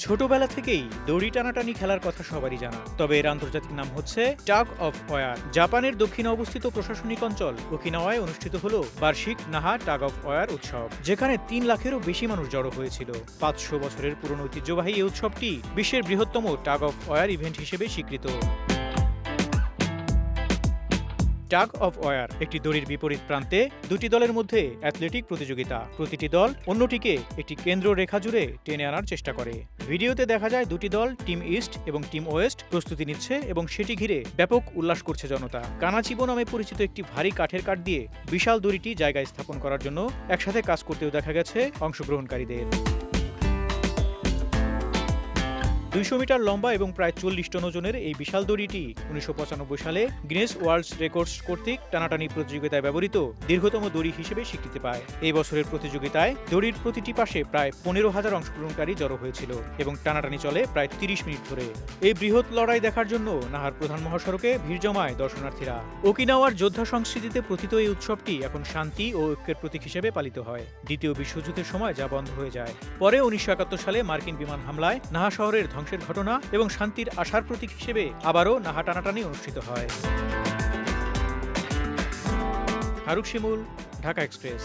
ছোটবেলা থেকেই দড়ি টানাটানি খেলার কথা সবারই জানা, তবে এর আন্তর্জাতিক নাম হচ্ছে টাগ অফ ওয়ার। জাপানের দক্ষিণে অবস্থিত প্রশাসনিক অঞ্চল ওকিনাওয়ায় অনুষ্ঠিত হলো বার্ষিক নাহা টাগ অফ ওয়ার উৎসব, যেখানে ৩ লাখেরও বেশি মানুষ জড়ো হয়েছিল। ৫০০ বছরের পুরনো ঐতিহ্যবাহী এই উৎসবটি বিশ্বের বৃহত্তম টাগ অফ ওয়ার ইভেন্ট হিসেবে স্বীকৃত। টাগ অফ ওয়ার একটি দড়ির বিপরীত প্রান্তে দুটি দলের মধ্যে অ্যাথলেটিক প্রতিযোগিতা। প্রতিটি দল অন্যটিকে একটি কেন্দ্র রেখা জুড়ে টেনে আনার চেষ্টা করে। ভিডিওতে দেখা যায় দুটি দল টিম ইস্ট এবং টিম ওয়েস্ট প্রস্তুতি নিচ্ছে এবং সেটি ঘিরে ব্যাপক উল্লাস করছে জনতা। কানাচিবো নামে পরিচিত একটি ভারী কাঠের কাঠ দিয়ে বিশাল দড়িটি জায়গায় স্থাপন করার জন্য একসাথে কাজ করতেও দেখা গেছে অংশগ্রহণকারীদের। ২০০ মিটার লম্বা এবং প্রায় ৪০ টন ওজনের এই বিশাল দড়িটি ১৯৯৫ সালে গিনেস ওয়ার্ল্ড রেকর্ডস কর্তৃক টানাটানি প্রতিযোগিতায় ব্যবহৃত দীর্ঘতম দড়ি হিসেবে স্বীকৃতি পায়। এই বছরের প্রতিযোগিতায় দড়ির প্রতিটি পাশে প্রায় ১৫,০০০ অংশগ্রহণকারী জড়ো হয়েছিল এবং টানাটানি চলে প্রায় ৩০ মিনিট ধরে। এই বৃহৎ লড়াই দেখার জন্য নাহার প্রধান মহাসড়কে ভিড় জমায় দর্শনার্থীরা। ওকিনাওয়ার যোদ্ধা সংস্কৃতিতে প্রথিত এই উৎসবটি এখন শান্তি ও ঐক্যের প্রতীক হিসেবে পালিত হয়। দ্বিতীয় বিশ্বযুদ্ধের সময় যা বন্ধ হয়ে যায়। পরে ১৯৭১ সালে মার্কিন বিমান হামলায় নাহা শহরের ধ্বংসের ঘটনা এবং শান্তির আশার প্রতীক হিসেবে আবারও নাহা টানাটানি অনুষ্ঠিত হয়। ফারুক শিমুল, ঢাকা এক্সপ্রেস।